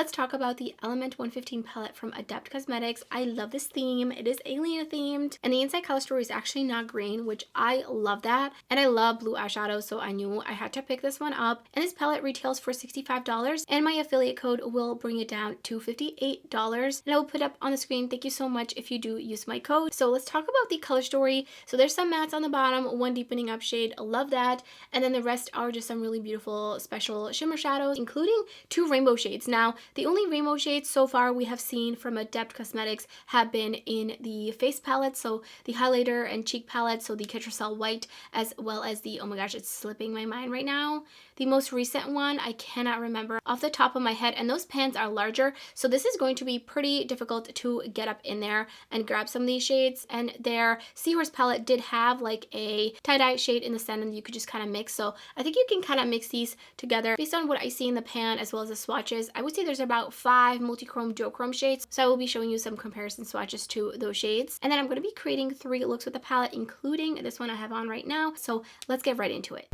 let's talk about the Element 115 palette from Adept Cosmetics. I love this theme. It is alien themed, and the inside color story is actually not green, which I love that. And I love blue eyeshadow, so I knew I had to pick this one up. And this palette retails for $65, and my affiliate code will bring it down to $58. And I will put up on the screen. Thank you so much if you do use my code. So let's talk about the color story. So there's some mattes on the bottom, one deepening up shade, love that. And then the rest are just some really beautiful special shimmer shadows, including 2 rainbow shades. Now, the only rainbow shades so far we have seen from Adept Cosmetics have been in the face palette, so the highlighter and cheek palette, so the Ketracel White, as well as the, oh my gosh, it's slipping my mind right now, the most recent one, I cannot remember off the top of my head, and those pans are larger, so this is going to be pretty difficult to get up in there and grab some of these shades. And their Seahorse palette did have like a tie-dye shade in the center that you could just kind of mix, so I think you can kind of mix these together based on what I see in the pan as well as the swatches. I would say there's about 5 multi-chrome duochrome shades, so I will be showing you some comparison swatches to those shades. And then I'm going to be creating 3 looks with the palette, including this one I have on right now, so let's get right into it.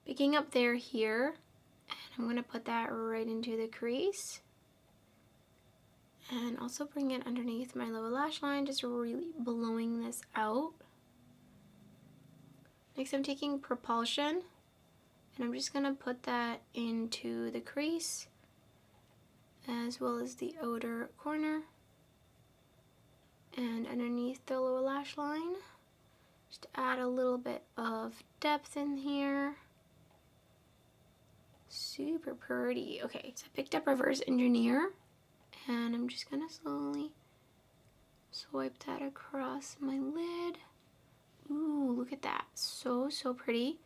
Picking up there here, and I'm going to put that right into the crease. And also bring it underneath my lower lash line, just really blowing this out. Next I'm taking Propulsion, and I'm just going to put that into the crease, as well as the outer corner, and underneath the lower lash line. Just add a little bit of depth in here. Super pretty. Okay, so I picked up Reverse Engineer, and I'm just gonna slowly swipe that across my lid. Ooh, look at that. So pretty.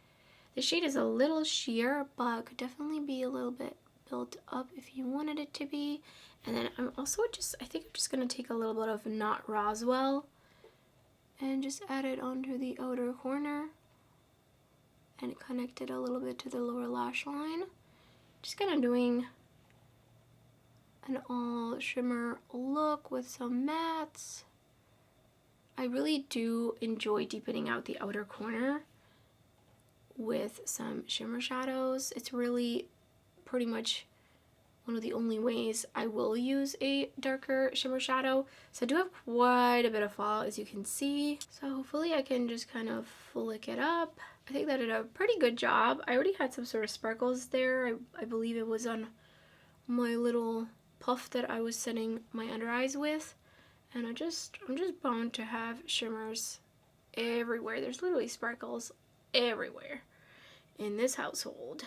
The shade is a little sheer, but could definitely be a little bit built up if you wanted it to be. And then I'm also I think I'm just gonna take a little bit of Not Roswell and just add it onto the outer corner and connect it a little bit to the lower lash line. Just kind of doing an all shimmer look with some mattes. I really do enjoy deepening out the outer corner with some shimmer shadows. It's really pretty much one of the only ways I will use a darker shimmer shadow. So I do have quite a bit of fall, as you can see. So hopefully I can just kind of flick it up. I think that did a pretty good job. I already had some sort of sparkles there. I believe it was on my little puff that I was setting my under eyes with. And I'm just bound to have shimmers everywhere. There's literally sparkles everywhere in this household.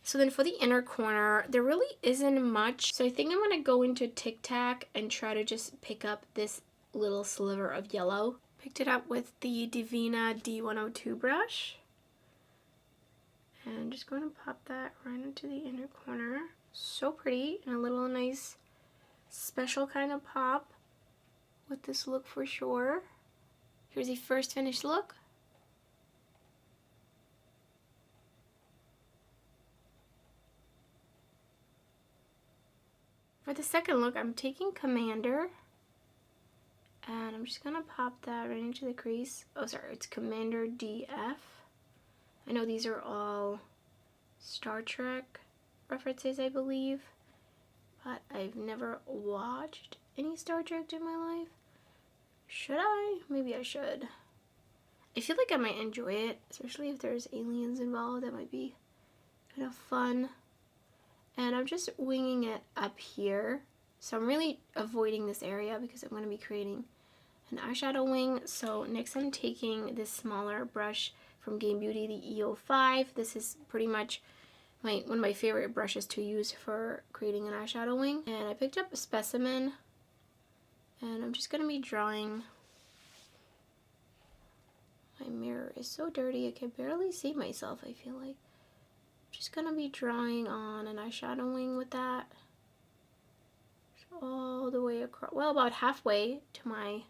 So then for the inner corner, there really isn't much. So I think I'm going to go into Tic Tac and try to just pick up this little sliver of yellow. Picked it up with the Devinah D102 brush. And just going to pop that right into the inner corner. So pretty, and a little nice special kind of pop with this look for sure. Here's the first finished look. For the second look, I'm taking Commander, and I'm just going to pop that right into the crease. Oh, sorry, it's Commander DF. I know these are all Star Trek references, I believe, but I've never watched any Star Trek in my life. Should I? Maybe I should. I feel like I might enjoy it, especially if there's aliens involved. That might be kind of fun. And I'm just winging it up here. So I'm really avoiding this area because I'm going to be creating an eyeshadow wing. So next I'm taking this smaller brush from Beaute, the EO5. This is pretty much one of my favorite brushes to use for creating an eyeshadow wing. And I picked up a Specimen, and I'm just going to be drawing. My mirror is so dirty I can barely see myself, I feel like. Just gonna be drawing on an eyeshadow wing with that all the way across, well, about halfway to my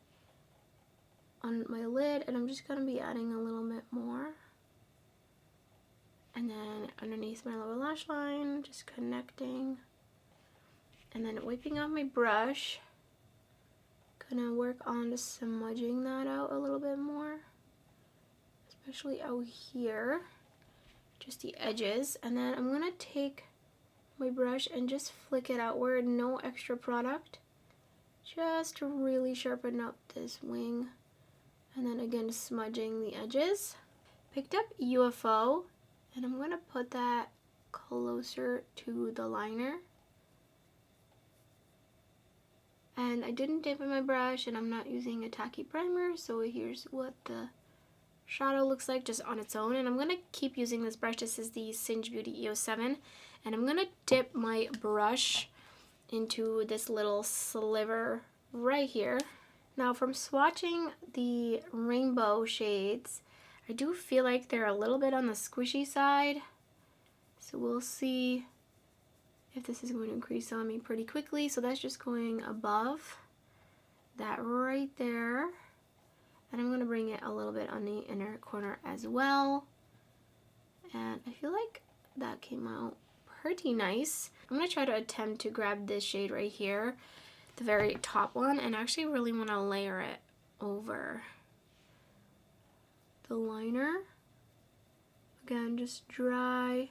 on my lid, and I'm just going to be adding a little bit more. And then underneath my lower lash line, just connecting. And then wiping off my brush. Gonna work on smudging that out a little bit more. Especially out here. Just the edges. And then I'm gonna take my brush and just flick it outward. No extra product. Just to really sharpen up this wing. And then again, smudging the edges. Picked up UFO. And I'm going to put that closer to the liner. And I didn't dip in my brush, and I'm not using a tacky primer, so here's what the shadow looks like just on its own. And I'm going to keep using this brush. This is the Beaute EOS 7. And I'm going to dip my brush into this little sliver right here. Now from swatching the rainbow shades, I do feel like they're a little bit on the squishy side, so we'll see if this is going to crease on me pretty quickly. So that's just going above that right there, and I'm going to bring it a little bit on the inner corner as well, and I feel like that came out pretty nice. I'm going to try to attempt to grab this shade right here, the very top one, and actually really want to layer it over the liner. Again, just dry.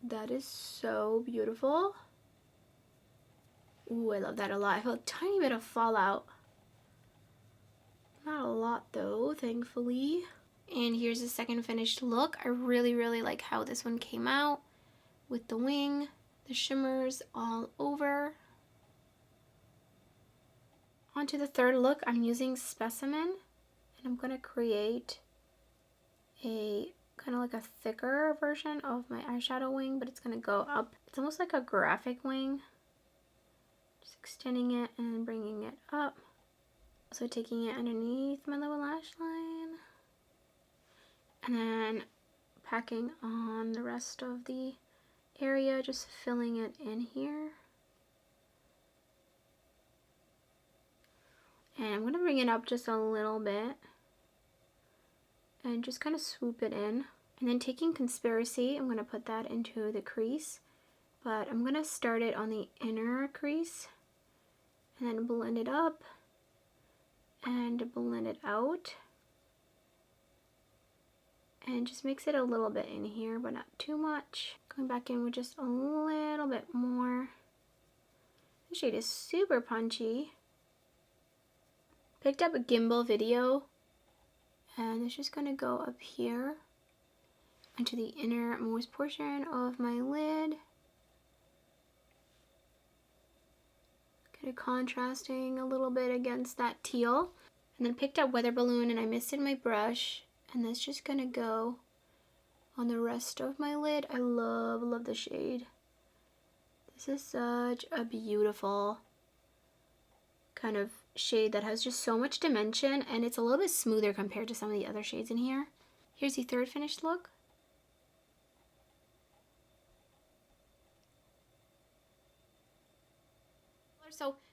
That is so beautiful. Ooh, I love that a lot. I feel a tiny bit of fallout. Not a lot though, thankfully. And here's the second finished look. I really, really like how this one came out with the wing, the shimmers all over. Onto the third look, I'm using Specimen, and I'm going to create a kind of like a thicker version of my eyeshadow wing, but it's going to go up. It's almost like a graphic wing. Just extending it and bringing it up. So taking it underneath my lower lash line. And then packing on the rest of the area, just filling it in here. And I'm going to bring it up just a little bit and just kind of swoop it in. And then taking Conspiracy, I'm going to put that into the crease, but I'm going to start it on the inner crease and then blend it up and blend it out. And just mix it a little bit in here, but not too much. Going back in with just a little bit more. This shade is super punchy. Picked up a gimbal video, and it's just going to go up here into the innermost portion of my lid. Kind of contrasting a little bit against that teal. And then picked up Weather Balloon, and I misted my brush, and that's just going to go on the rest of my lid. I love, love the shade. This is such a beautiful kind of shade that has just so much dimension, and it's a little bit smoother compared to some of the other shades in here. Here's the third finished look.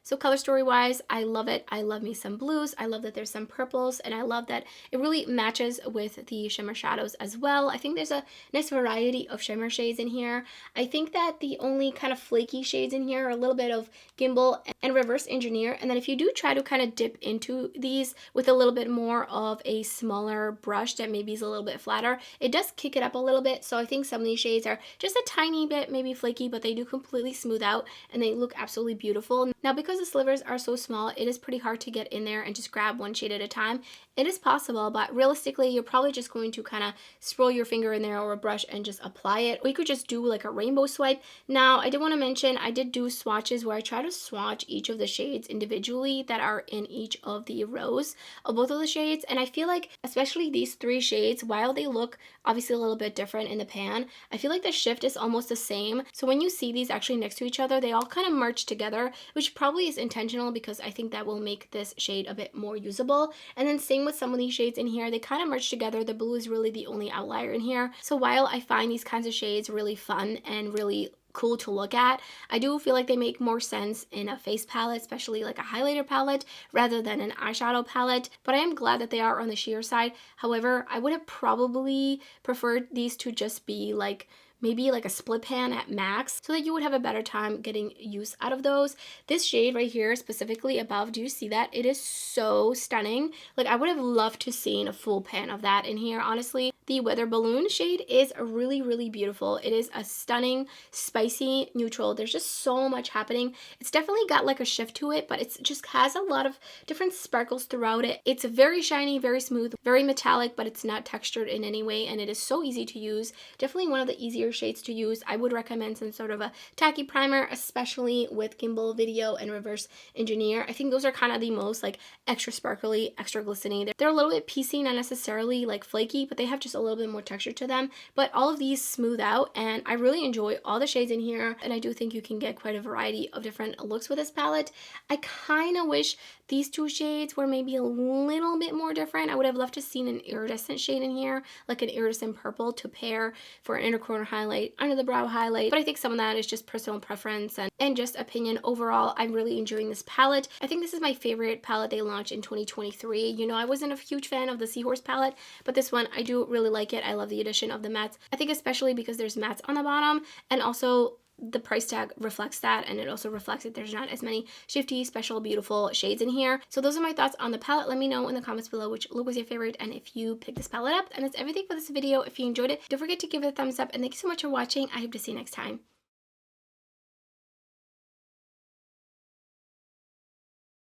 So color story wise, I love it. I love me some blues. I love that there's some purples, and I love that it really matches with the shimmer shadows as well. I think there's a nice variety of shimmer shades in here. I think that the only kind of flaky shades in here are a little bit of Gimbal and Reverse Engineer. And then if you do try to kind of dip into these with a little bit more of a smaller brush that maybe is a little bit flatter, it does kick it up a little bit. So I think some of these shades are just a tiny bit maybe flaky, but they do completely smooth out and they look absolutely beautiful. Now, because the slivers are so small, it is pretty hard to get in there and just grab one shade at a time. It is possible, but realistically, you're probably just going to kind of swirl your finger in there or a brush and just apply it. Or you could just do like a rainbow swipe. Now, I did want to mention, I did do swatches where I try to swatch each of the shades individually that are in each of the rows of both of the shades. And I feel like, especially these three shades, while they look obviously a little bit different in the pan, I feel like the shift is almost the same. So when you see these actually next to each other, they all kind of merge together, which probably is intentional because I think that will make this shade a bit more usable. And then same with some of these shades in here, they kind of merge together. The blue is really the only outlier in here. So while I find these kinds of shades really fun and really cool to look at. I do feel like they make more sense in a face palette, especially like a highlighter palette rather than an eyeshadow palette, but I am glad that they are on the sheer side. However, I would have probably preferred these to just be like maybe like a split pan at max so that you would have a better time getting use out of those. This shade right here specifically above, do you see that? It is so stunning. Like I would have loved to seen a full pan of that in here, honestly. The Weather Balloon shade is really, really beautiful. It is a stunning, spicy neutral. There's just so much happening. It's definitely got like a shift to it, but it just has a lot of different sparkles throughout it. It's very shiny, very smooth, very metallic, but it's not textured in any way, and it is so easy to use. Definitely one of the easier shades to use. I would recommend some sort of a tacky primer, especially with Gimbal Video and Reverse Engineer. I think those are kind of the most like extra sparkly, extra glistening. They're a little bit piecey, not necessarily like flaky, but they have just a little bit more texture to them. But all of these smooth out, and I really enjoy all the shades in here, and I do think you can get quite a variety of different looks with this palette. I kind of wish these two shades were maybe a little bit more different. I would have loved to seen an iridescent shade in here, like an iridescent purple to pair for an inner corner highlight, under the brow highlight, but I think some of that is just personal preference and just opinion. Overall, I'm really enjoying this palette. I think this is my favorite palette they launched in 2023. You know, I wasn't a huge fan of the Seahorse palette, but this one, I do really like it. I love the addition of the mattes. I think especially because there's mattes on the bottom, and also the price tag reflects that, and it also reflects that there's not as many shifty, special, beautiful shades in here. So those are my thoughts on the palette. Let me know in the comments below which look was your favorite and if you picked this palette up. And that's everything for this video. If you enjoyed it, don't forget to give it a thumbs up, and thank you so much for watching. I hope to see you next time.